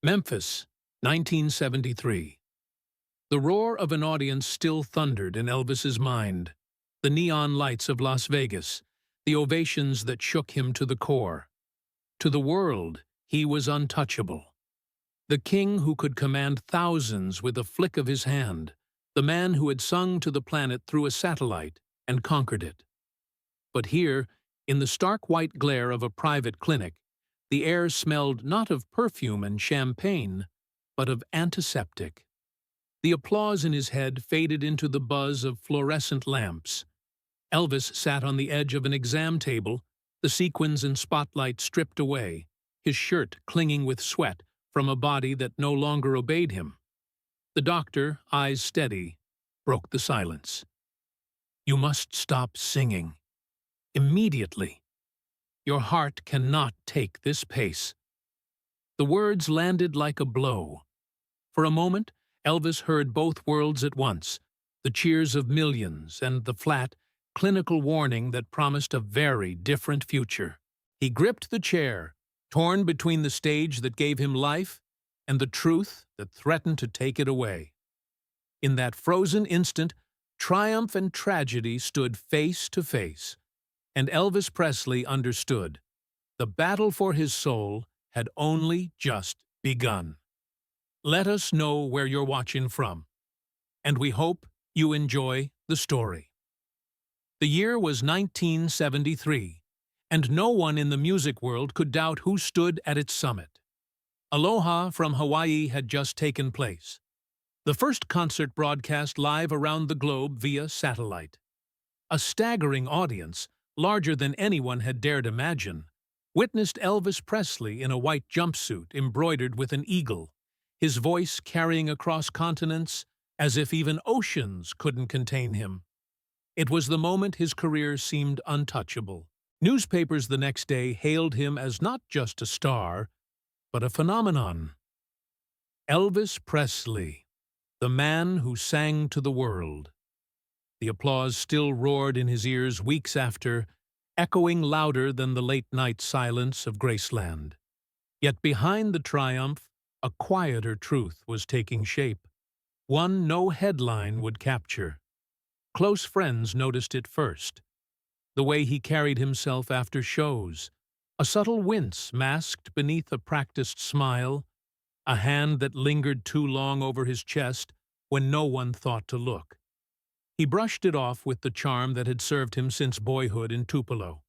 Memphis, 1973. The roar of an audience still thundered in Elvis's mind. The neon lights of Las Vegas, the ovations that shook him to the core. To the world, he was untouchable. The king who could command thousands with a flick of his hand. The man who had sung to the planet through a satellite and conquered it. But here, in the stark white glare of a private clinic, the air smelled not of perfume and champagne, but of antiseptic. The applause in his head faded into the buzz of fluorescent lamps. Elvis sat on the edge of an exam table, the sequins and spotlight stripped away, his shirt clinging with sweat from a body that no longer obeyed him. The doctor, eyes steady, broke the silence. "You must stop singing. Immediately. Your heart cannot take this pace." The words landed like a blow. For a moment, Elvis heard both worlds at once, the cheers of millions and the flat, clinical warning that promised a very different future. He gripped the chair, torn between the stage that gave him life and the truth that threatened to take it away. In that frozen instant, triumph and tragedy stood face to face, and Elvis Presley understood. The battle for his soul had only just begun. Let us know where you're watching from, and we hope you enjoy the story. The year was 1973, and no one in the music world could doubt who stood at its summit. Aloha from Hawaii had just taken place. The first concert broadcast live around the globe via satellite. A staggering audience, larger than anyone had dared imagine, witnessed Elvis Presley in a white jumpsuit embroidered with an eagle, his voice carrying across continents as if even oceans couldn't contain him. It was the moment his career seemed untouchable. Newspapers the next day hailed him as not just a star, but a phenomenon. Elvis Presley, the man who sang to the world. The applause still roared in his ears weeks after, echoing louder than the late-night silence of Graceland. Yet behind the triumph, a quieter truth was taking shape, one no headline would capture. Close friends noticed it first. The way he carried himself after shows, a subtle wince masked beneath a practiced smile, a hand that lingered too long over his chest when no one thought to look. He brushed it off with the charm that had served him since boyhood in Tupelo.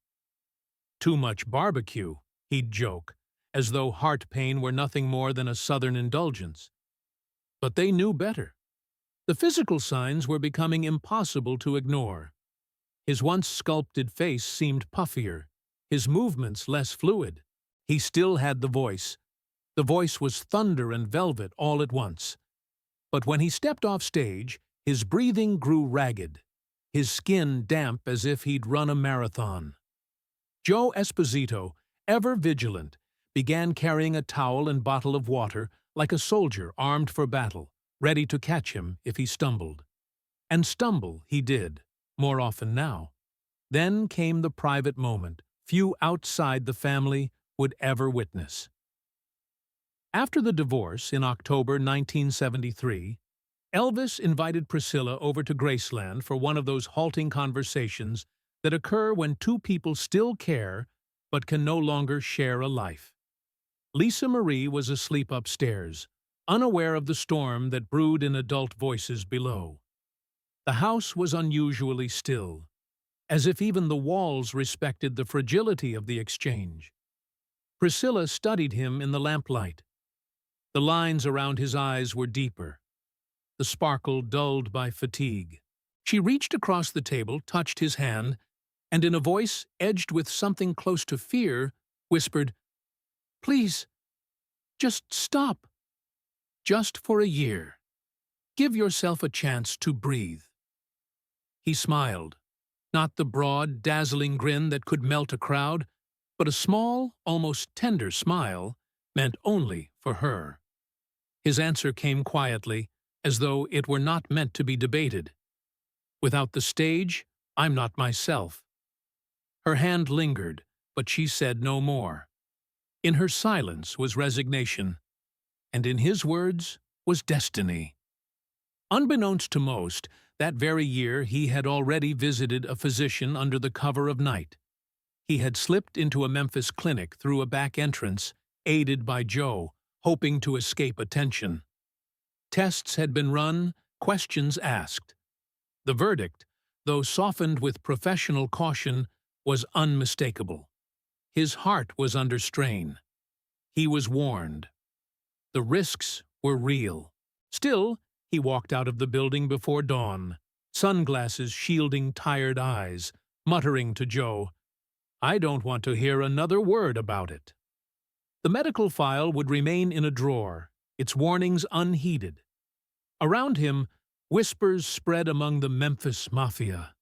"Too much barbecue," he'd joke, as though heart pain were nothing more than a southern indulgence. But they knew better. The physical signs were becoming impossible to ignore. His once sculpted face seemed puffier, his movements less fluid. He still had the voice. The voice was thunder and velvet all at once. But when he stepped off stage, his breathing grew ragged, his skin damp as if he'd run a marathon. Joe Esposito, ever vigilant, began carrying a towel and bottle of water like a soldier armed for battle, ready to catch him if he stumbled. And stumble he did, more often now. Then came the private moment few outside the family would ever witness. After the divorce in October 1973, Elvis invited Priscilla over to Graceland for one of those halting conversations that occur when two people still care but can no longer share a life. Lisa Marie was asleep upstairs, unaware of the storm that brewed in adult voices below. The house was unusually still, as if even the walls respected the fragility of the exchange. Priscilla studied him in the lamplight. The lines around his eyes were deeper, the sparkle dulled by fatigue. She reached across the table, touched his hand, and in a voice edged with something close to fear, whispered, "Please, just stop. Just for a year. Give yourself a chance to breathe." He smiled, not the broad, dazzling grin that could melt a crowd, but a small, almost tender smile meant only for her. His answer came quietly, as though it were not meant to be debated. "Without the stage, I'm not myself." Her hand lingered, but she said no more. In her silence was resignation. and in his words, was destiny. Unbeknownst to most, that very year he had already visited a physician under the cover of night. He had slipped into a Memphis clinic through a back entrance, aided by Joe, hoping to escape attention. Tests had been run, questions asked. The verdict, though softened with professional caution, was unmistakable. His heart was under strain. He was warned. The risks were real. Still, he walked out of the building before dawn, sunglasses shielding tired eyes, muttering to Joe, "I don't want to hear another word about it." The medical file would remain in a drawer, its warnings unheeded. Around him, whispers spread among the Memphis Mafia.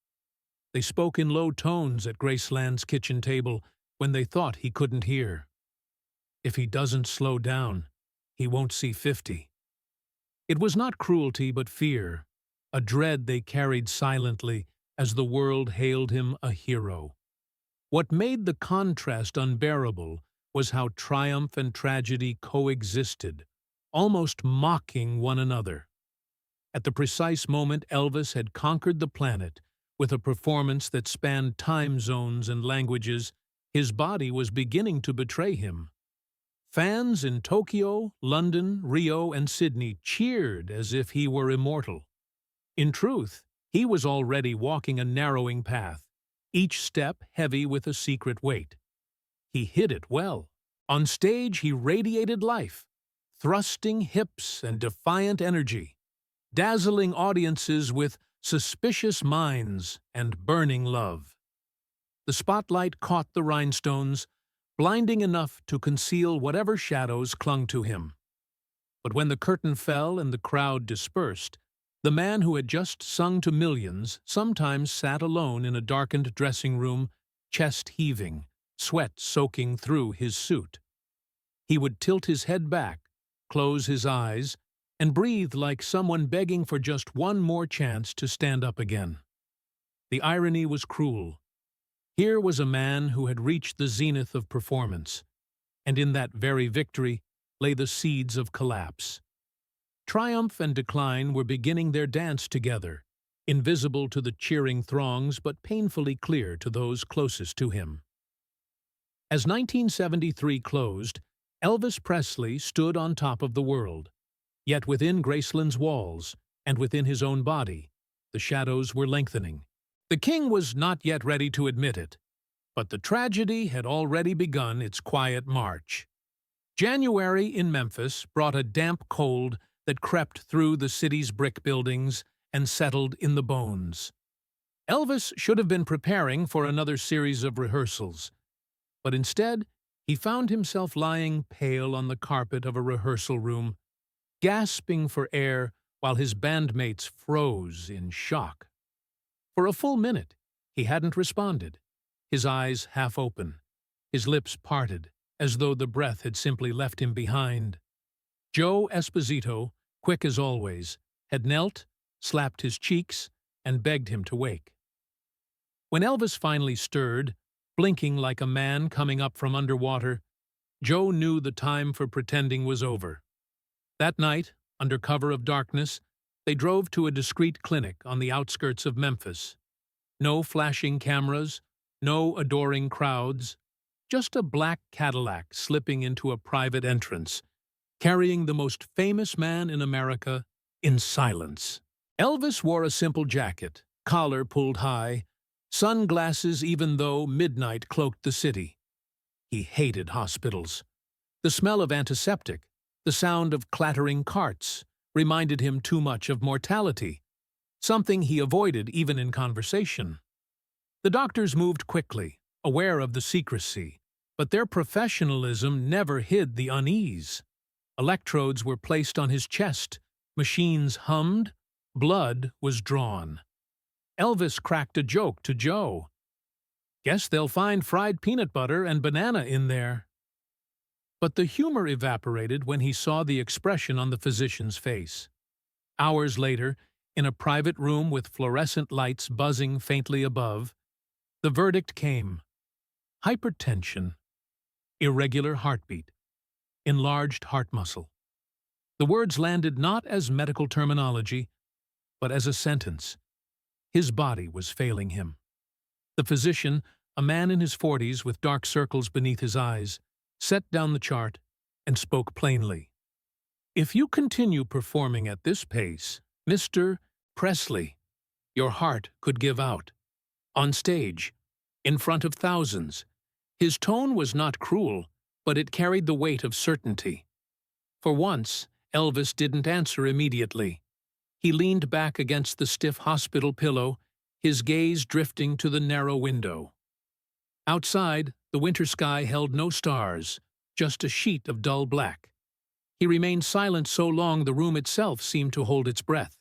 They spoke in low tones at Graceland's kitchen table when they thought he couldn't hear. If he doesn't slow down, he won't see 50. It was not cruelty but fear, a dread they carried silently as the world hailed him a hero. What made the contrast unbearable was how triumph and tragedy coexisted, almost mocking one another. At the precise moment Elvis had conquered the planet, with a performance that spanned time zones and languages, his body was beginning to betray him. Fans in Tokyo, London, Rio, and Sydney cheered as if he were immortal. In truth, he was already walking a narrowing path, each step heavy with a secret weight. He hid it well. On stage he radiated life, thrusting hips and defiant energy, dazzling audiences with suspicious minds and burning love. The spotlight caught the rhinestones, blinding enough to conceal whatever shadows clung to him. But when the curtain fell and the crowd dispersed, the man who had just sung to millions sometimes sat alone in a darkened dressing room, chest heaving, sweat soaking through his suit. He would tilt his head back, close his eyes, and breathe like someone begging for just one more chance to stand up again. The irony was cruel. Here was a man who had reached the zenith of performance, and in that very victory lay the seeds of collapse. Triumph and decline were beginning their dance together, invisible to the cheering throngs but painfully clear to those closest to him. As 1973 closed, Elvis Presley stood on top of the world. Yet within Graceland's walls, and within his own body, the shadows were lengthening. The king was not yet ready to admit it, but the tragedy had already begun its quiet march. January in Memphis brought a damp cold that crept through the city's brick buildings and settled in the bones. Elvis should have been preparing for another series of rehearsals, but instead he found himself lying pale on the carpet of a rehearsal room, gasping for air while his bandmates froze in shock. For a full minute, he hadn't responded, his eyes half open, his lips parted, as though the breath had simply left him behind. Joe Esposito, quick as always, had knelt, slapped his cheeks, and begged him to wake. When Elvis finally stirred, blinking like a man coming up from underwater, Joe knew the time for pretending was over. That night, under cover of darkness, they drove to a discreet clinic on the outskirts of Memphis. No flashing cameras, no adoring crowds, just a black Cadillac slipping into a private entrance, carrying the most famous man in America in silence. Elvis wore a simple jacket, collar pulled high, sunglasses even though midnight cloaked the city. He hated hospitals. The smell of antiseptic, the sound of clattering carts, reminded him too much of mortality, something he avoided even in conversation. The doctors moved quickly, aware of the secrecy, but their professionalism never hid the unease. Electrodes were placed on his chest, machines hummed, blood was drawn. Elvis cracked a joke to Joe. "Guess they'll find fried peanut butter and banana in there." But the humor evaporated when he saw the expression on the physician's face. Hours later, in a private room with fluorescent lights buzzing faintly above, the verdict came: hypertension, irregular heartbeat, enlarged heart muscle. The words landed not as medical terminology, but as a sentence. His body was failing him. The physician, a man in his 40s with dark circles beneath his eyes, set down the chart and spoke plainly. "If you continue performing at this pace, Mr. Presley, your heart could give out. On stage, in front of thousands." His tone was not cruel, but it carried the weight of certainty. For once, Elvis didn't answer immediately. He leaned back against the stiff hospital pillow, his gaze drifting to the narrow window. Outside, the winter sky held no stars, just a sheet of dull black. He remained silent so long the room itself seemed to hold its breath.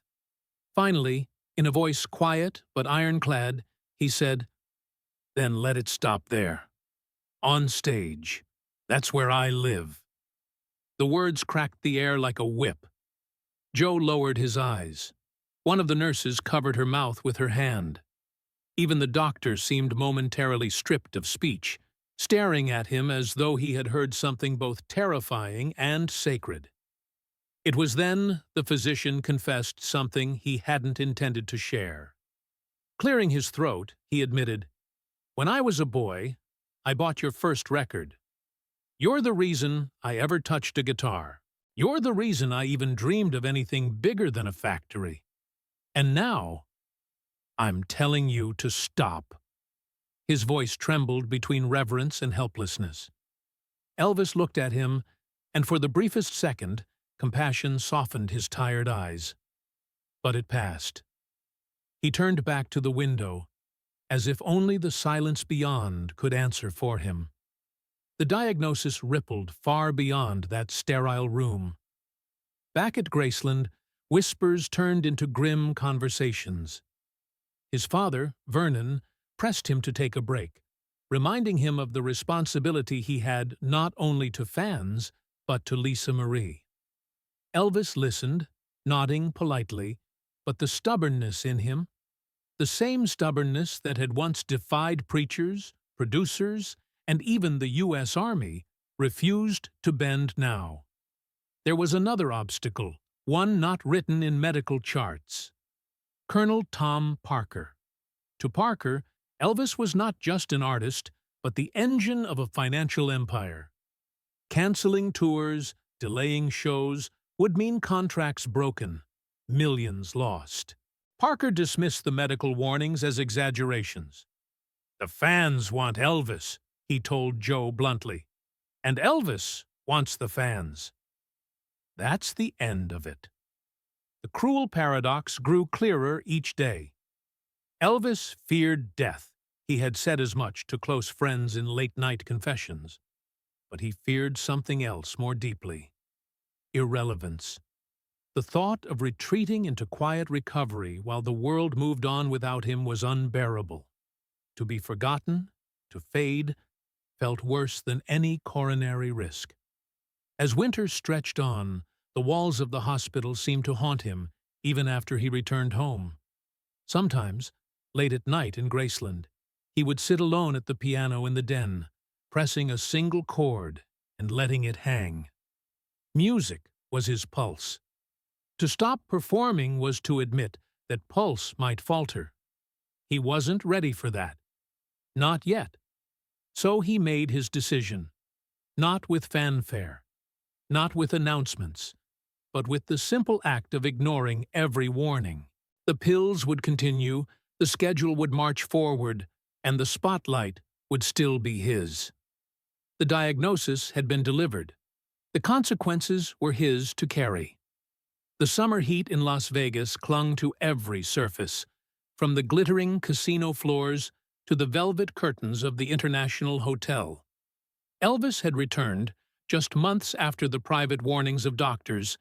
Finally, in a voice quiet but ironclad, he said, "Then let it stop there. On stage. That's where I live." The words cracked the air like a whip. Joe lowered his eyes. One of the nurses covered her mouth with her hand. Even the doctor seemed momentarily stripped of speech, staring at him as though he had heard something both terrifying and sacred. It was then the physician confessed something he hadn't intended to share. Clearing his throat, he admitted, "When I was a boy, I bought your first record. You're the reason I ever touched a guitar. You're the reason I even dreamed of anything bigger than a factory. And now, I'm telling you to stop." His voice trembled between reverence and helplessness. Elvis looked at him, and for the briefest second, compassion softened his tired eyes. But it passed. He turned back to the window, as if only the silence beyond could answer for him. The diagnosis rippled far beyond that sterile room. Back at Graceland, whispers turned into grim conversations. His father, Vernon, pressed him to take a break, reminding him of the responsibility he had not only to fans, but to Lisa Marie. Elvis listened, nodding politely, but the stubbornness in him, the same stubbornness that had once defied preachers, producers, and even the U.S. Army, refused to bend now. There was another obstacle, one not written in medical charts. Colonel Tom Parker. To Parker, Elvis was not just an artist, but the engine of a financial empire. Canceling tours, delaying shows, would mean contracts broken, millions lost. Parker dismissed the medical warnings as exaggerations. "The fans want Elvis," he told Joe bluntly. "And Elvis wants the fans." That's the end of it. The cruel paradox grew clearer each day. Elvis feared death. He had said as much to close friends in late-night confessions. But he feared something else more deeply. Irrelevance. The thought of retreating into quiet recovery while the world moved on without him was unbearable. To be forgotten, to fade, felt worse than any coronary risk. As winter stretched on, the walls of the hospital seemed to haunt him even after he returned home. Sometimes, late at night in Graceland, he would sit alone at the piano in the den, pressing a single chord and letting it hang. Music was his pulse. To stop performing was to admit that pulse might falter. He wasn't ready for that. Not yet. So he made his decision. Not with fanfare. Not with announcements. But with the simple act of ignoring every warning. The pills would continue, the schedule would march forward, and the spotlight would still be his. The diagnosis had been delivered. The consequences were his to carry. The summer heat in Las Vegas clung to every surface, from the glittering casino floors to the velvet curtains of the International Hotel. Elvis had returned just months after the private warnings of doctors,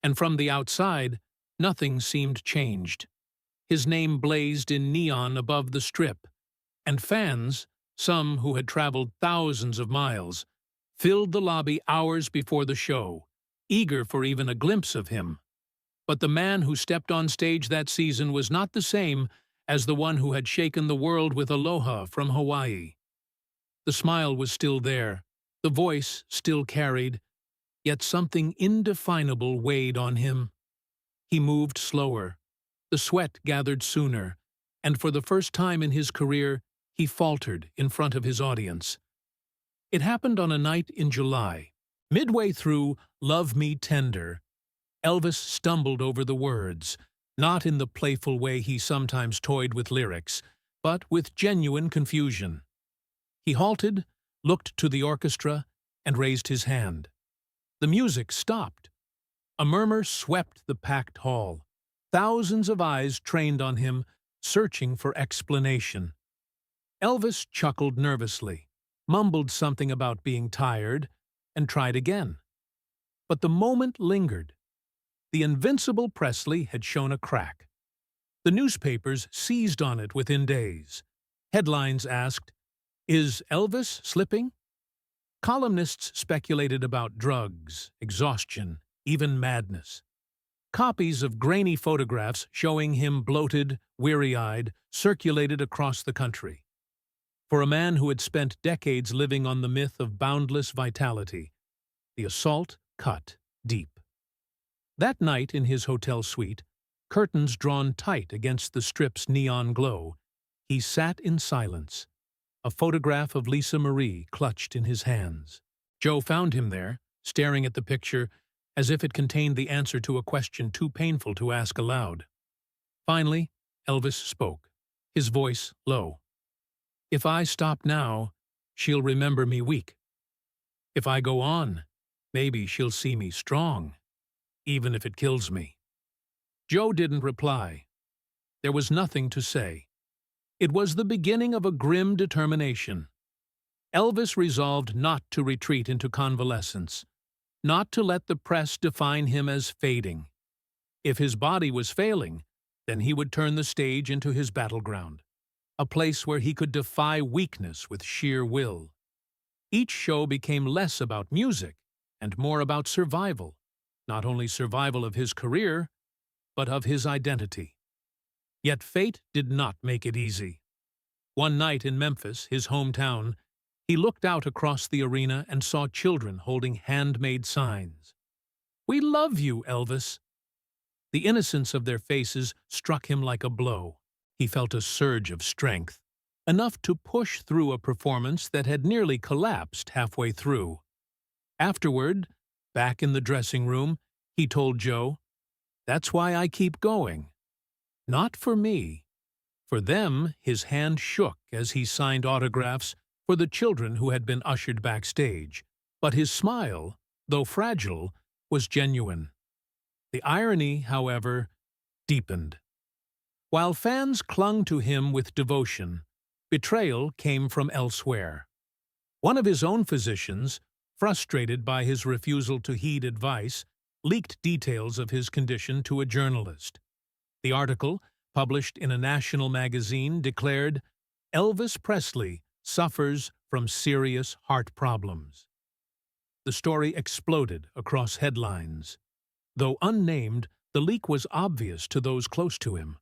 and from the outside, nothing seemed changed. His name blazed in neon above the Strip, and fans, some who had traveled thousands of miles, filled the lobby hours before the show, eager for even a glimpse of him. But the man who stepped on stage that season was not the same as the one who had shaken the world with Aloha from Hawaii. The smile was still there, the voice still carried, Yet something indefinable weighed on him. He moved slower. The sweat gathered sooner, and for the first time in his career, he faltered in front of his audience. It happened on a night in July. Midway through Love Me Tender, Elvis stumbled over the words, not in the playful way he sometimes toyed with lyrics, but with genuine confusion. He halted, looked to the orchestra, and raised his hand. The music stopped. A murmur swept the packed hall. Thousands of eyes trained on him, searching for explanation. Elvis chuckled nervously, mumbled something about being tired, and tried again. But the moment lingered. The invincible Presley had shown a crack. The newspapers seized on it within days. Headlines asked, "Is Elvis slipping?" Columnists speculated about drugs, exhaustion, even madness. Copies of grainy photographs showing him bloated, weary-eyed, circulated across the country. For a man who had spent decades living on the myth of boundless vitality, the assault cut deep. That night in his hotel suite, curtains drawn tight against the strip's neon glow, he sat in silence, a photograph of Lisa Marie clutched in his hands. Joe found him there, staring at the picture as if it contained the answer to a question too painful to ask aloud. Finally, Elvis spoke, his voice low. "If I stop now, she'll remember me weak. If I go on, maybe she'll see me strong, even if it kills me." Joe didn't reply. There was nothing to say. It was the beginning of a grim determination. Elvis resolved not to retreat into convalescence, not to let the press define him as fading. If his body was failing, then he would turn the stage into his battleground, a place where he could defy weakness with sheer will. Each show became less about music and more about survival, not only survival of his career, but of his identity. Yet fate did not make it easy. One night in Memphis, his hometown, he looked out across the arena and saw children holding handmade signs. "We love you, Elvis." The innocence of their faces struck him like a blow. He felt a surge of strength, enough to push through a performance that had nearly collapsed halfway through. Afterward, back in the dressing room, he told Joe, "That's why I keep going. Not for me." For them, his hand shook as he signed autographs for the children who had been ushered backstage. But his smile, though fragile, was genuine. The irony, however, deepened. While fans clung to him with devotion, betrayal came from elsewhere. One of his own physicians, frustrated by his refusal to heed advice, leaked details of his condition to a journalist. The article, published in a national magazine, declared, "Elvis Presley suffers from serious heart problems." The story exploded across headlines. Though unnamed, the leak was obvious to those close to him.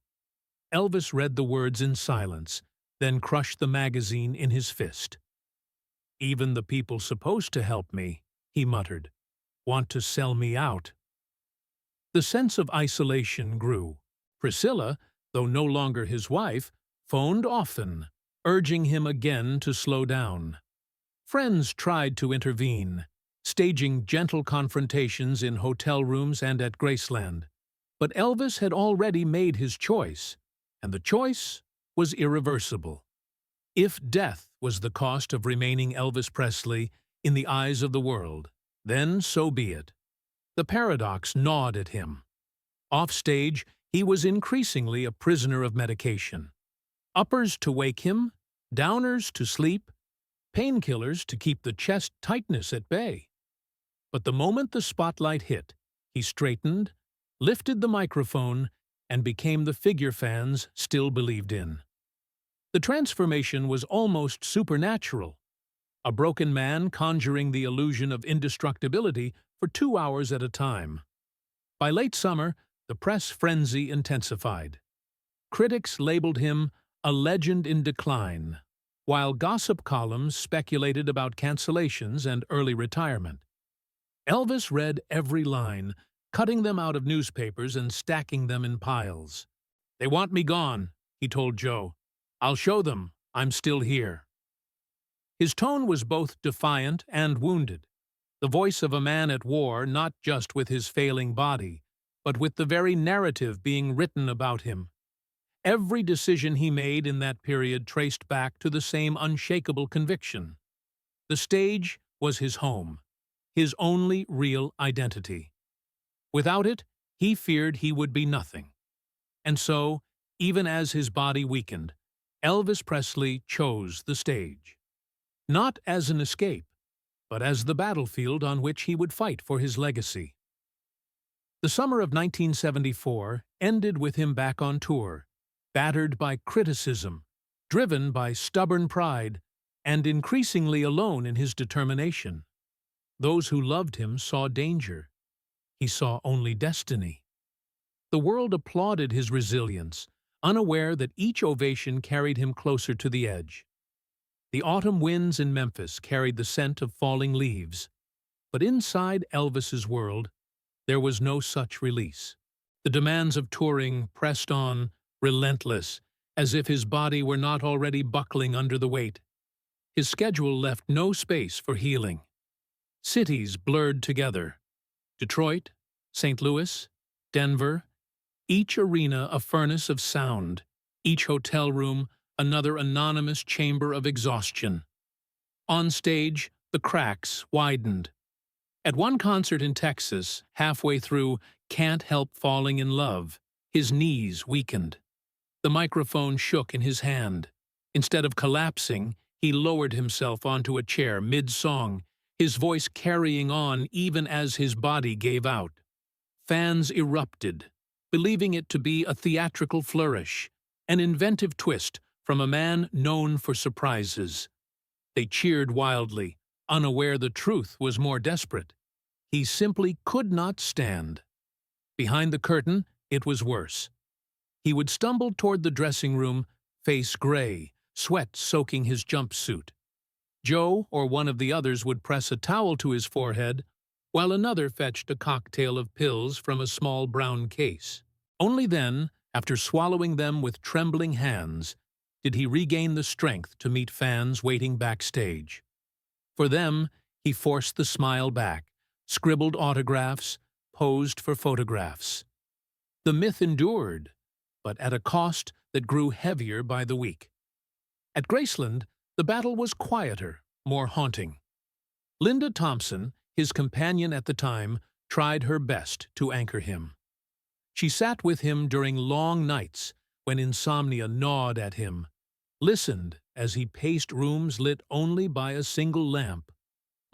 Elvis read the words in silence, then crushed the magazine in his fist. "Even the people supposed to help me," he muttered, "want to sell me out." The sense of isolation grew. Priscilla, though no longer his wife, phoned often, urging him again to slow down. Friends tried to intervene, staging gentle confrontations in hotel rooms and at Graceland. But Elvis had already made his choice, and the choice was irreversible. If death was the cost of remaining Elvis Presley in the eyes of the world, then so be it. The paradox gnawed at him. Offstage, he was increasingly a prisoner of medication. Uppers to wake him, downers to sleep, painkillers to keep the chest tightness at bay. But the moment the spotlight hit, he straightened, lifted the microphone, and became the figure fans still believed in. The transformation was almost supernatural, a broken man conjuring the illusion of indestructibility for 2 hours at a time. By late summer, the press frenzy intensified. Critics labeled him a legend in decline, while gossip columns speculated about cancellations and early retirement. Elvis read every line, cutting them out of newspapers and stacking them in piles. "They want me gone," he told Joe. "I'll show them I'm still here." His tone was both defiant and wounded, the voice of a man at war not just with his failing body, but with the very narrative being written about him. Every decision he made in that period traced back to the same unshakable conviction. The stage was his home, his only real identity. Without it, he feared he would be nothing. And so, even as his body weakened, Elvis Presley chose the stage. Not as an escape, but as the battlefield on which he would fight for his legacy. The summer of 1974 ended with him back on tour, battered by criticism, driven by stubborn pride, and increasingly alone in his determination. Those who loved him saw danger. He saw only destiny. The world applauded his resilience, unaware that each ovation carried him closer to the edge. The autumn winds in Memphis carried the scent of falling leaves. But inside Elvis's world, there was no such release. The demands of touring pressed on, relentless, as if his body were not already buckling under the weight. His schedule left no space for healing. Cities blurred together. Detroit, St. Louis, Denver, each arena a furnace of sound, each hotel room another anonymous chamber of exhaustion. On stage, the cracks widened. At one concert in Texas, halfway through "Can't Help Falling in Love," his knees weakened. The microphone shook in his hand. Instead of collapsing, he lowered himself onto a chair mid-song, his voice carrying on even as his body gave out. Fans erupted, believing it to be a theatrical flourish, an inventive twist from a man known for surprises. They cheered wildly, unaware the truth was more desperate. He simply could not stand. Behind the curtain, it was worse. He would stumble toward the dressing room, face gray, sweat soaking his jumpsuit. Joe or one of the others would press a towel to his forehead, while another fetched a cocktail of pills from a small brown case. Only then, after swallowing them with trembling hands, did he regain the strength to meet fans waiting backstage. For them, he forced the smile back, scribbled autographs, posed for photographs. The myth endured, but at a cost that grew heavier by the week. At Graceland, the battle was quieter, more haunting. Linda Thompson, his companion at the time, tried her best to anchor him. She sat with him during long nights when insomnia gnawed at him, listened as he paced rooms lit only by a single lamp,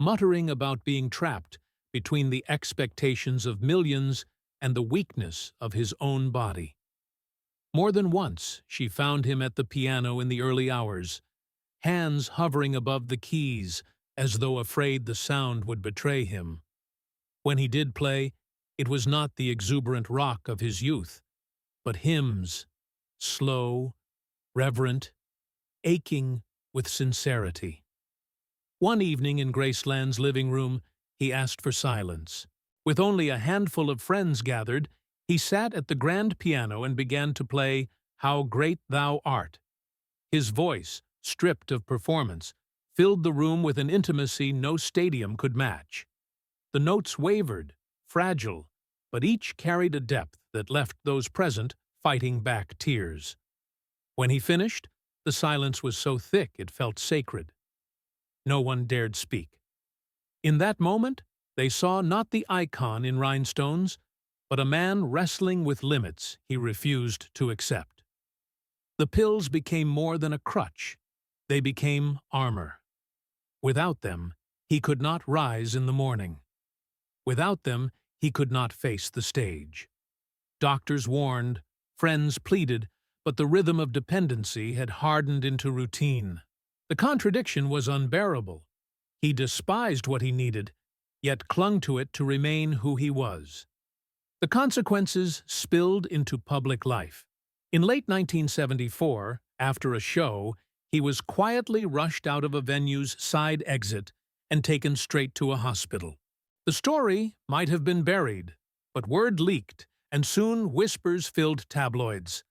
muttering about being trapped between the expectations of millions and the weakness of his own body. More than once, she found him at the piano in the early hours, hands hovering above the keys as though afraid the sound would betray him. When he did play, it was not the exuberant rock of his youth, but hymns, slow, reverent, aching with sincerity. One evening in Graceland's living room, he asked for silence. With only a handful of friends gathered, he sat at the grand piano and began to play "How Great Thou Art." His voice, stripped of performance, filled the room with an intimacy no stadium could match. The notes wavered, fragile, but each carried a depth that left those present fighting back tears. When he finished, the silence was so thick it felt sacred. No one dared speak. In that moment, they saw not the icon in rhinestones, but a man wrestling with limits he refused to accept. The pills became more than a crutch. They became armor. Without them, he could not rise in the morning. Without them, he could not face the stage. Doctors warned, friends pleaded, but the rhythm of dependency had hardened into routine. The contradiction was unbearable. He despised what he needed, yet clung to it to remain who he was. The consequences spilled into public life. In late 1974, after a show, he was quietly rushed out of a venue's side exit and taken straight to a hospital. The story might have been buried, but word leaked, and soon whispers filled tabloids.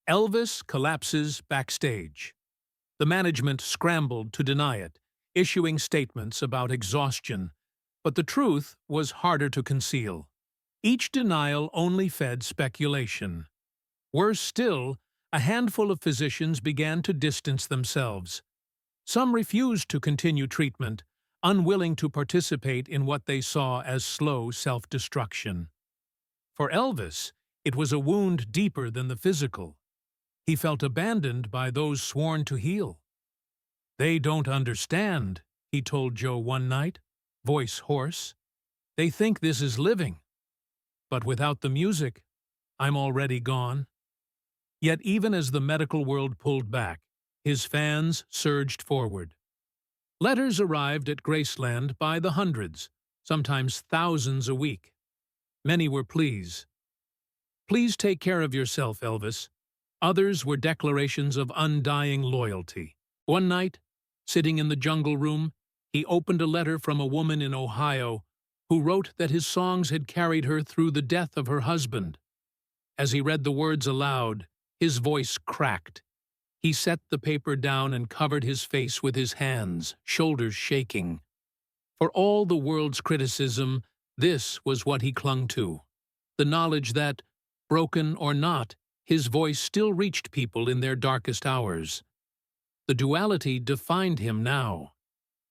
Elvis collapses backstage. The management scrambled to deny it, issuing statements about exhaustion, but the truth was harder to conceal. Each denial only fed speculation. Worse still, a handful of physicians began to distance themselves. Some refused to continue treatment, unwilling to participate in what they saw as slow self-destruction. For Elvis, it was a wound deeper than the physical. He felt abandoned by those sworn to heal. "They don't understand," he told Joe one night, voice hoarse. "They think this is living. But without the music, I'm already gone." Yet even as the medical world pulled back, his fans surged forward. Letters arrived at Graceland by the hundreds, sometimes thousands a week. Many were pleas. "Please take care of yourself, Elvis." Others were declarations of undying loyalty. One night, sitting in the jungle room, he opened a letter from a woman in Ohio who wrote that his songs had carried her through the death of her husband. As he read the words aloud, his voice cracked. He set the paper down and covered his face with his hands, shoulders shaking. For all the world's criticism, this was what he clung to. The knowledge that, broken or not, his voice still reached people in their darkest hours. The duality defined him now.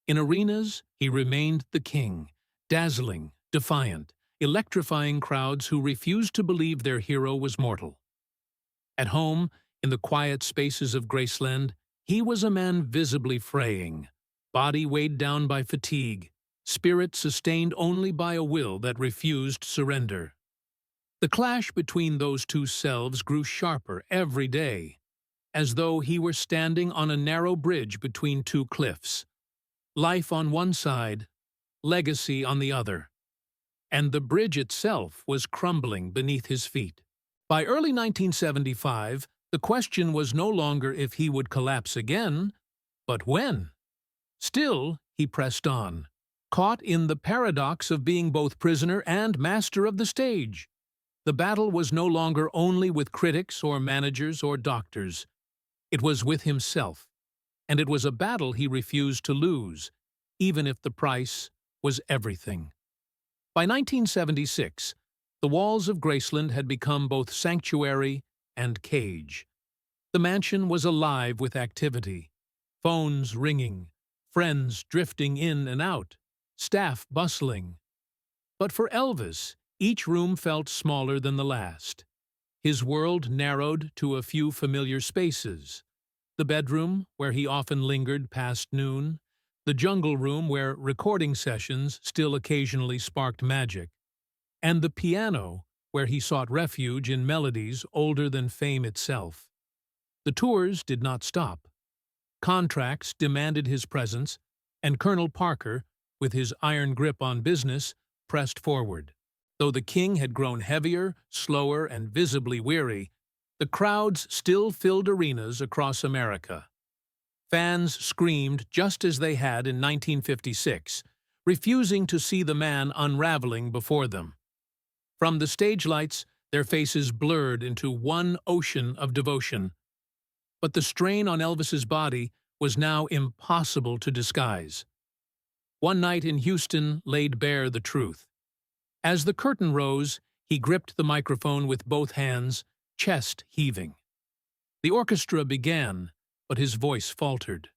In arenas, he remained the king, dazzling, defiant, electrifying crowds who refused to believe their hero was mortal. At home, in the quiet spaces of Graceland, he was a man visibly fraying, body weighed down by fatigue, spirit sustained only by a will that refused surrender. The clash between those two selves grew sharper every day, as though he were standing on a narrow bridge between two cliffs. Life on one side, legacy on the other. And the bridge itself was crumbling beneath his feet. By early 1975, the question was no longer if he would collapse again, but when. Still, he pressed on, caught in the paradox of being both prisoner and master of the stage. The battle was no longer only with critics or managers or doctors. It was with himself, and it was a battle he refused to lose, even if the price was everything. By 1976, the walls of Graceland had become both sanctuary and cage. The mansion was alive with activity, phones ringing, friends drifting in and out, staff bustling. But for Elvis, each room felt smaller than the last. His world narrowed to a few familiar spaces. The bedroom, where he often lingered past noon. The jungle room, where recording sessions still occasionally sparked magic. And the piano, where he sought refuge in melodies older than fame itself. The tours did not stop. Contracts demanded his presence, and Colonel Parker, with his iron grip on business, pressed forward. Though the king had grown heavier, slower, and visibly weary, the crowds still filled arenas across America. Fans screamed just as they had in 1956, refusing to see the man unraveling before them. From the stage lights, their faces blurred into one ocean of devotion. But the strain on Elvis's body was now impossible to disguise. One night in Houston laid bare the truth. As the curtain rose, he gripped the microphone with both hands, chest heaving. The orchestra began, but his voice faltered.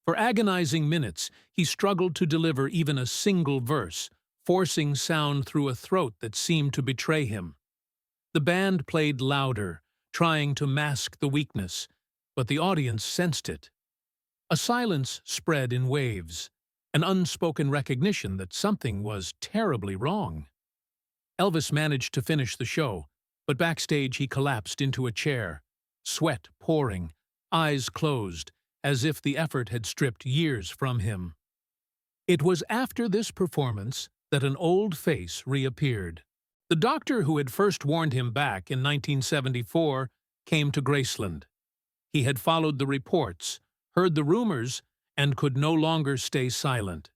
For agonizing minutes, he struggled to deliver even a single verse, forcing sound through a throat that seemed to betray him. The band played louder, trying to mask the weakness, but the audience sensed it. A silence spread in waves, an unspoken recognition that something was terribly wrong. Elvis managed to finish the show, but backstage he collapsed into a chair, sweat pouring, eyes closed, as if the effort had stripped years from him. It was after this performance that an old face reappeared. The doctor who had first warned him back in 1974 came to Graceland. He had followed the reports, heard the rumors, and could no longer stay silent.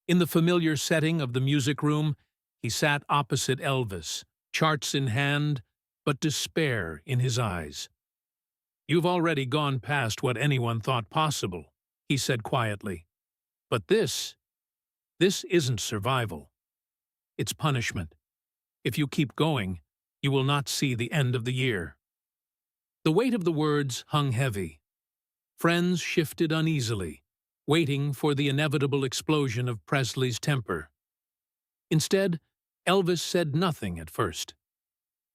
In the familiar setting of the music room, he sat opposite Elvis, charts in hand, but despair in his eyes. "You've already gone past what anyone thought possible," he said quietly. "But this isn't survival. It's punishment. If you keep going, you will not see the end of the year." The weight of the words hung heavy. Friends shifted uneasily, waiting for the inevitable explosion of Presley's temper. Instead, Elvis said nothing at first.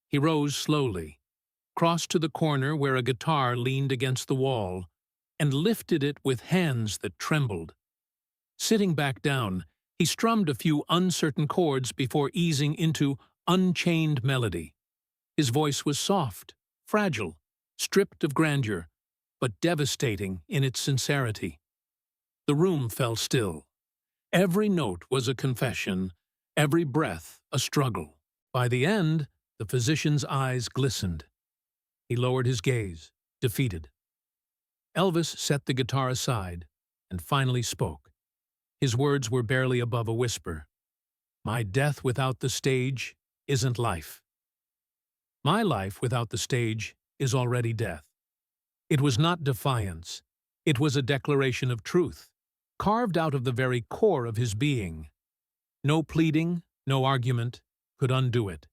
He rose slowly, crossed to the corner where a guitar leaned against the wall, and lifted it with hands that trembled. Sitting back down, he strummed a few uncertain chords before easing into unchained melody. His voice was soft, fragile, stripped of grandeur, but devastating in its sincerity. The room fell still. Every note was a confession, every breath a struggle. By the end, the physician's eyes glistened. He lowered his gaze, defeated. Elvis set the guitar aside and finally spoke. His words were barely above a whisper. "My death without the stage isn't life. My life without the stage is already death." It was not defiance. It was a declaration of truth, carved out of the very core of his being. No pleading, no argument, could undo it.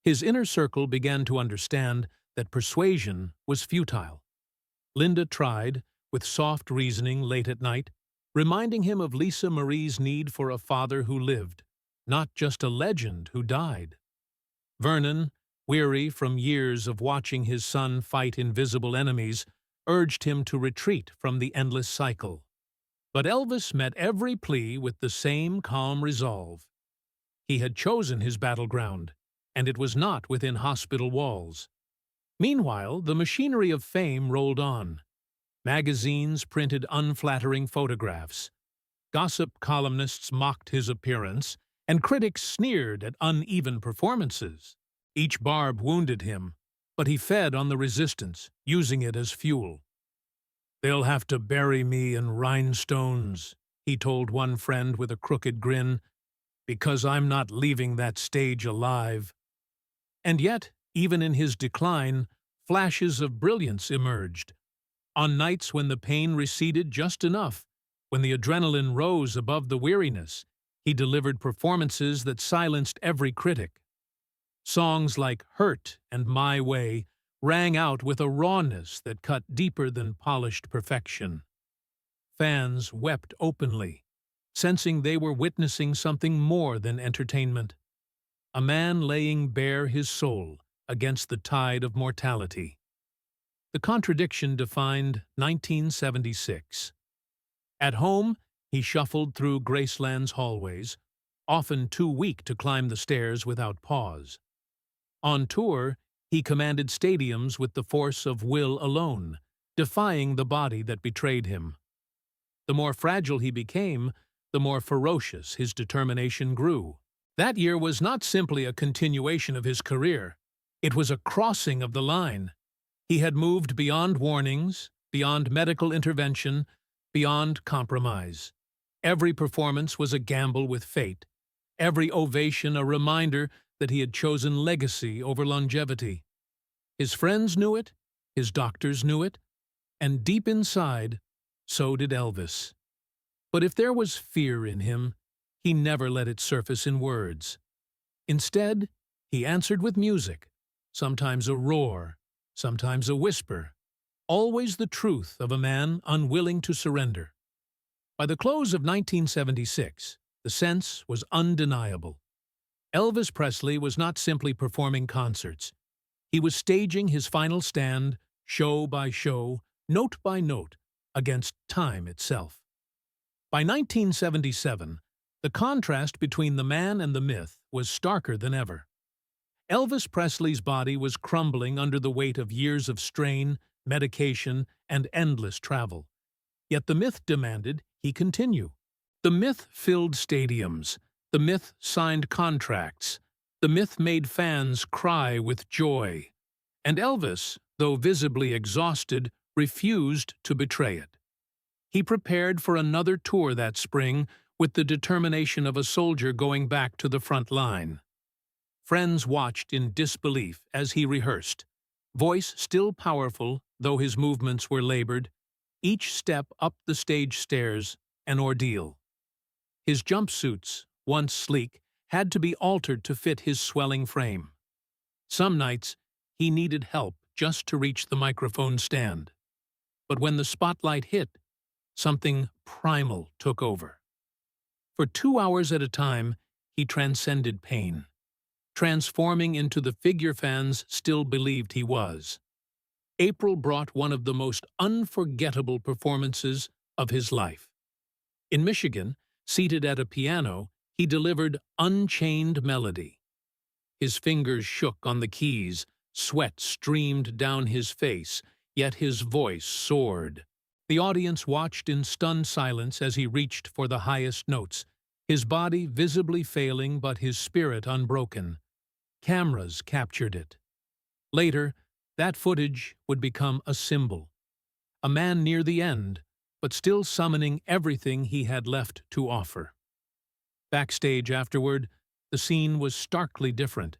His inner circle began to understand that persuasion was futile. Linda tried, with soft reasoning late at night, reminding him of Lisa Marie's need for a father who lived, not just a legend who died. Vernon, weary from years of watching his son fight invisible enemies, urged him to retreat from the endless cycle. But Elvis met every plea with the same calm resolve. He had chosen his battleground, and it was not within hospital walls. Meanwhile, the machinery of fame rolled on. Magazines printed unflattering photographs. Gossip columnists mocked his appearance, and critics sneered at uneven performances. Each barb wounded him, but he fed on the resistance, using it as fuel. "They'll have to bury me in rhinestones," he told one friend with a crooked grin, "because I'm not leaving that stage alive." And yet, even in his decline, flashes of brilliance emerged. On nights when the pain receded just enough, when the adrenaline rose above the weariness, he delivered performances that silenced every critic. Songs like "Hurt" and "My Way" rang out with a rawness that cut deeper than polished perfection. Fans wept openly, sensing they were witnessing something more than entertainment. A man laying bare his soul against the tide of mortality. The contradiction defined 1976. At home, he shuffled through Graceland's hallways, often too weak to climb the stairs without pause. On tour, he commanded stadiums with the force of will alone, defying the body that betrayed him. The more fragile he became, the more ferocious his determination grew. That year was not simply a continuation of his career. It was a crossing of the line. He had moved beyond warnings, beyond medical intervention, beyond compromise. Every performance was a gamble with fate. Every ovation a reminder that he had chosen legacy over longevity. His friends knew it, his doctors knew it, and deep inside, so did Elvis. But if there was fear in him, he never let it surface in words. Instead, he answered with music, sometimes a roar, sometimes a whisper, always the truth of a man unwilling to surrender. By the close of 1976, the sense was undeniable. Elvis Presley was not simply performing concerts. He was staging his final stand, show by show, note by note, against time itself. By 1977, the contrast between the man and the myth was starker than ever. Elvis Presley's body was crumbling under the weight of years of strain, medication, and endless travel. Yet the myth demanded he continue. The myth filled stadiums. The myth signed contracts. The myth made fans cry with joy. And Elvis, though visibly exhausted, refused to betray it. He prepared for another tour that spring with the determination of a soldier going back to the front line. Friends watched in disbelief as he rehearsed, voice still powerful, though his movements were labored, each step up the stage stairs an ordeal. His jumpsuits, once sleek, had to be altered to fit his swelling frame. Some nights, he needed help just to reach the microphone stand. But when the spotlight hit, something primal took over. For 2 hours at a time, he transcended pain, transforming into the figure fans still believed he was. April brought one of the most unforgettable performances of his life. In Michigan, seated at a piano, he delivered Unchained Melody. His fingers shook on the keys, sweat streamed down his face, yet his voice soared. The audience watched in stunned silence as he reached for the highest notes, his body visibly failing but his spirit unbroken. Cameras captured it. Later, that footage would become a symbol. A man near the end, but still summoning everything he had left to offer. Backstage afterward, the scene was starkly different.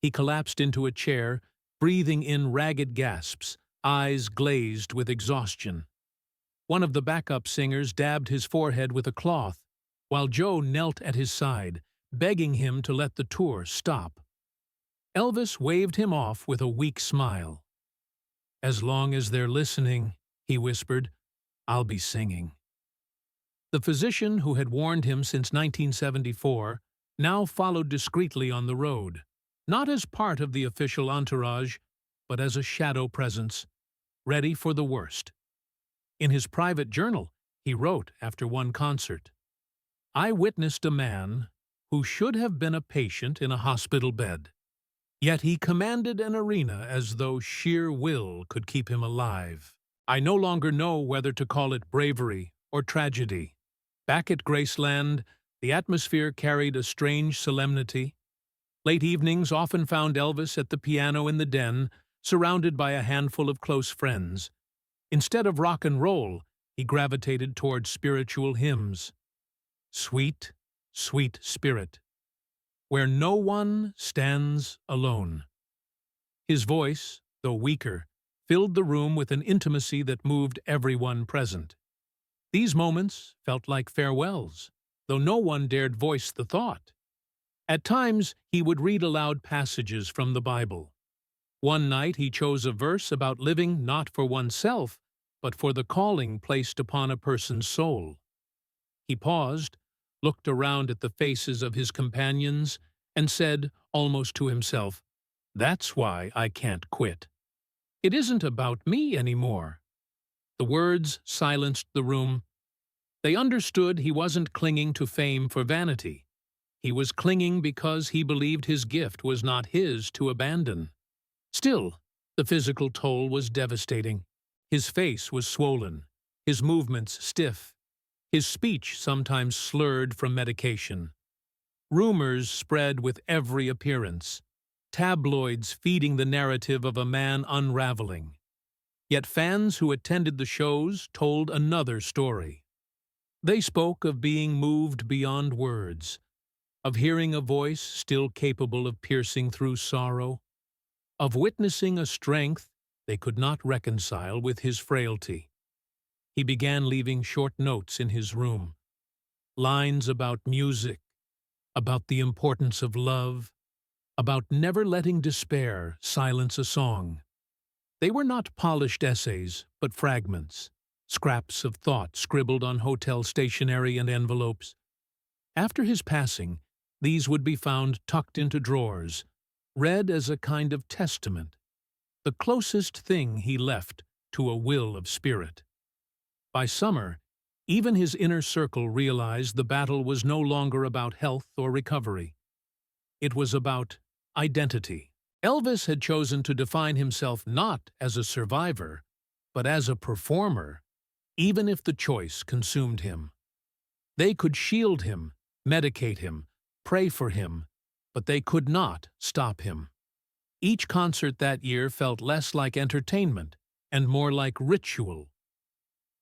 He collapsed into a chair, breathing in ragged gasps, eyes glazed with exhaustion. One of the backup singers dabbed his forehead with a cloth, while Joe knelt at his side, begging him to let the tour stop. Elvis waved him off with a weak smile. "As long as they're listening," he whispered, "I'll be singing." The physician who had warned him since 1974 now followed discreetly on the road, not as part of the official entourage, but as a shadow presence, ready for the worst. In his private journal, he wrote after one concert, "I witnessed a man who should have been a patient in a hospital bed. Yet he commanded an arena as though sheer will could keep him alive. I no longer know whether to call it bravery or tragedy. Back at Graceland, the atmosphere carried a strange solemnity. Late evenings often found Elvis at the piano in the den, surrounded by a handful of close friends. Instead of rock and roll, he gravitated toward spiritual hymns. Sweet, sweet spirit, where no one stands alone." His voice, though weaker, filled the room with an intimacy that moved everyone present. These moments felt like farewells, though no one dared voice the thought. At times, he would read aloud passages from the Bible. One night he chose a verse about living not for oneself, but for the calling placed upon a person's soul. He paused, looked around at the faces of his companions, and said, almost to himself, "That's why I can't quit. It isn't about me anymore." The words silenced the room. They understood he wasn't clinging to fame for vanity. He was clinging because he believed his gift was not his to abandon. Still, the physical toll was devastating. His face was swollen, his movements stiff, his speech sometimes slurred from medication. Rumors spread with every appearance, tabloids feeding the narrative of a man unraveling. Yet fans who attended the shows told another story. They spoke of being moved beyond words, of hearing a voice still capable of piercing through sorrow, of witnessing a strength they could not reconcile with his frailty. He began leaving short notes in his room, lines about music, about the importance of love, about never letting despair silence a song. They were not polished essays, but fragments, scraps of thought scribbled on hotel stationery and envelopes. After his passing, these would be found tucked into drawers, read as a kind of testament, the closest thing he left to a will of spirit. By summer, even his inner circle realized the battle was no longer about health or recovery. It was about identity. Elvis had chosen to define himself not as a survivor, but as a performer, even if the choice consumed him. They could shield him, medicate him, pray for him, but they could not stop him. Each concert that year felt less like entertainment and more like ritual,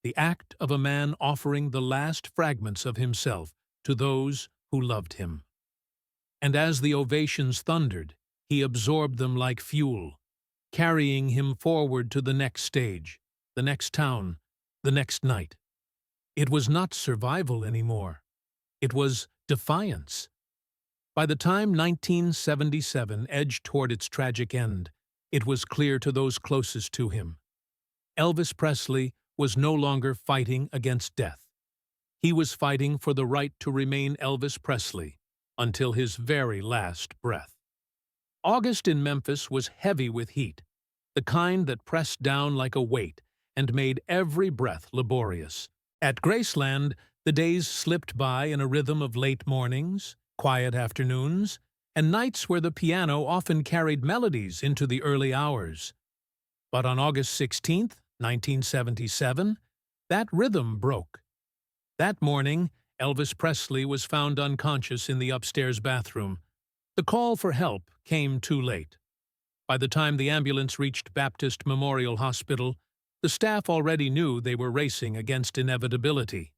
the act of a man offering the last fragments of himself to those who loved him. And as the ovations thundered, he absorbed them like fuel, carrying him forward to the next stage, the next town, the next night. It was not survival anymore. It was defiance. By the time 1977 edged toward its tragic end, it was clear to those closest to him. Elvis Presley was no longer fighting against death. He was fighting for the right to remain Elvis Presley until his very last breath. August in Memphis was heavy with heat, the kind that pressed down like a weight and made every breath laborious. At Graceland, the days slipped by in a rhythm of late mornings, quiet afternoons, and nights where the piano often carried melodies into the early hours. But on August 16, 1977, that rhythm broke. That morning, Elvis Presley was found unconscious in the upstairs bathroom. The call for help came too late. By the time the ambulance reached Baptist Memorial Hospital, the staff already knew they were racing against inevitability.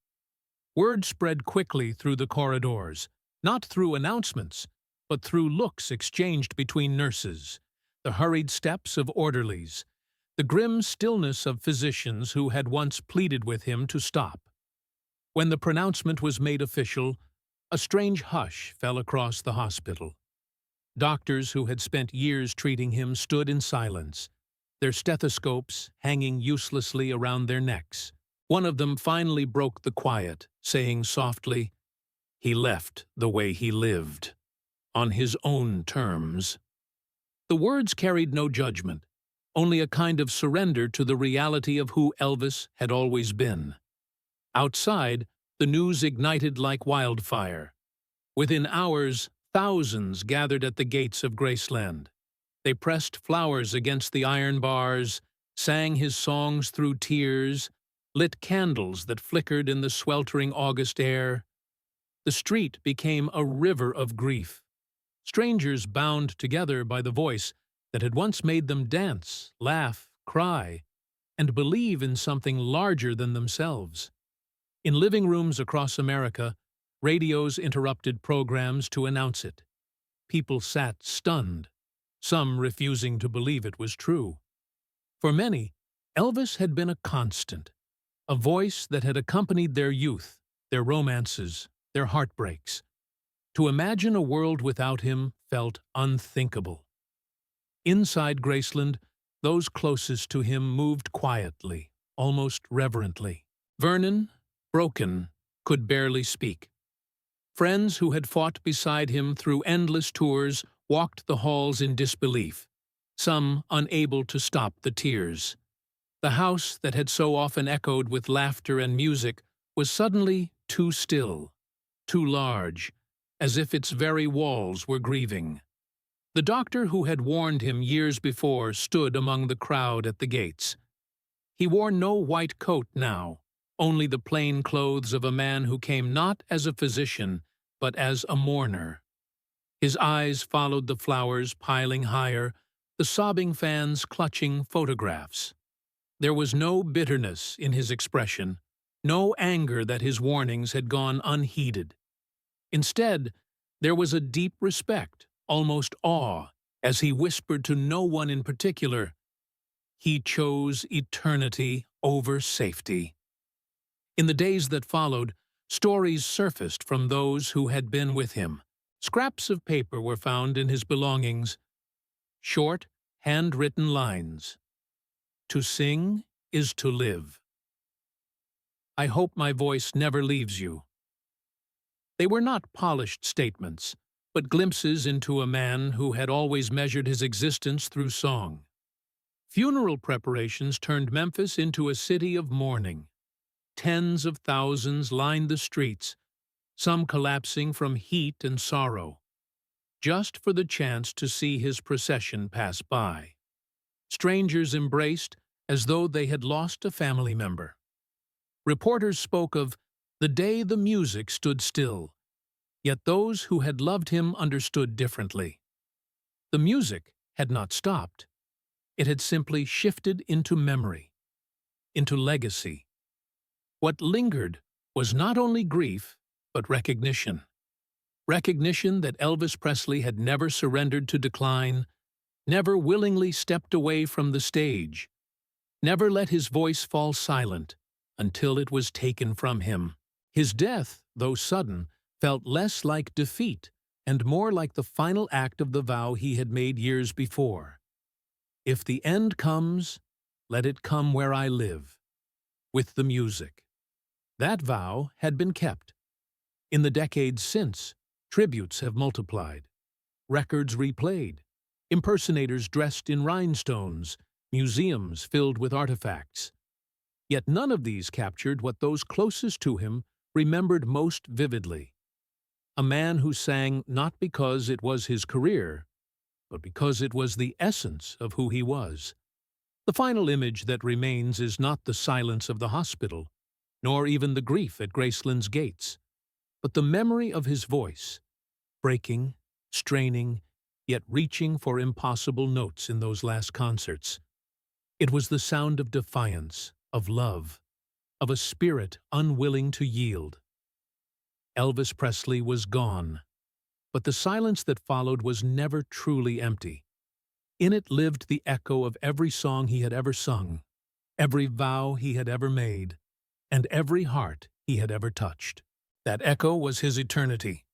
Word spread quickly through the corridors, not through announcements, but through looks exchanged between nurses, the hurried steps of orderlies, the grim stillness of physicians who had once pleaded with him to stop. When the pronouncement was made official, a strange hush fell across the hospital. Doctors who had spent years treating him stood in silence, their stethoscopes hanging uselessly around their necks. One of them finally broke the quiet, saying softly, "He left the way he lived, on his own terms." The words carried no judgment, only a kind of surrender to the reality of who Elvis had always been. Outside, the news ignited like wildfire. Within hours, thousands gathered at the gates of Graceland. They pressed flowers against the iron bars, sang his songs through tears, lit candles that flickered in the sweltering August air. The street became a river of grief. Strangers bound together by the voice that had once made them dance, laugh, cry, and believe in something larger than themselves. In living rooms across America, radios interrupted programs to announce it. People sat stunned, some refusing to believe it was true. For many, Elvis had been a constant, a voice that had accompanied their youth, their romances, their heartbreaks. To imagine a world without him felt unthinkable. Inside Graceland, those closest to him moved quietly, almost reverently. Vernon, broken, could barely speak. Friends who had fought beside him through endless tours walked the halls in disbelief, some unable to stop the tears. The house that had so often echoed with laughter and music was suddenly too still, too large, as if its very walls were grieving. The doctor who had warned him years before stood among the crowd at the gates. He wore no white coat now, only the plain clothes of a man who came not as a physician, but as a mourner. His eyes followed the flowers piling higher, the sobbing fans clutching photographs. There was no bitterness in his expression, no anger that his warnings had gone unheeded. Instead, there was a deep respect, almost awe, as he whispered to no one in particular, "He chose eternity over safety." In the days that followed, stories surfaced from those who had been with him. Scraps of paper were found in his belongings, short, handwritten lines. "To sing is to live. I hope my voice never leaves you." They were not polished statements, but glimpses into a man who had always measured his existence through song. Funeral preparations turned Memphis into a city of mourning. Tens of thousands lined the streets, some collapsing from heat and sorrow, just for the chance to see his procession pass by. Strangers embraced as though they had lost a family member. Reporters spoke of the day the music stood still, yet those who had loved him understood differently. The music had not stopped. It had simply shifted into memory, into legacy. What lingered was not only grief, but recognition. Recognition that Elvis Presley had never surrendered to decline, never willingly stepped away from the stage, never let his voice fall silent until it was taken from him. His death, though sudden, felt less like defeat and more like the final act of the vow he had made years before. If the end comes, let it come where I live, with the music. That vow had been kept. In the decades since, tributes have multiplied, records replayed, impersonators dressed in rhinestones, museums filled with artifacts. Yet none of these captured what those closest to him remembered most vividly. A man who sang not because it was his career, but because it was the essence of who he was. The final image that remains is not the silence of the hospital, nor even the grief at Graceland's gates, but the memory of his voice, breaking, straining, yet reaching for impossible notes in those last concerts. It was the sound of defiance, of love, of a spirit unwilling to yield. Elvis Presley was gone, but the silence that followed was never truly empty. In it lived the echo of every song he had ever sung, every vow he had ever made, and every heart he had ever touched. That echo was his eternity,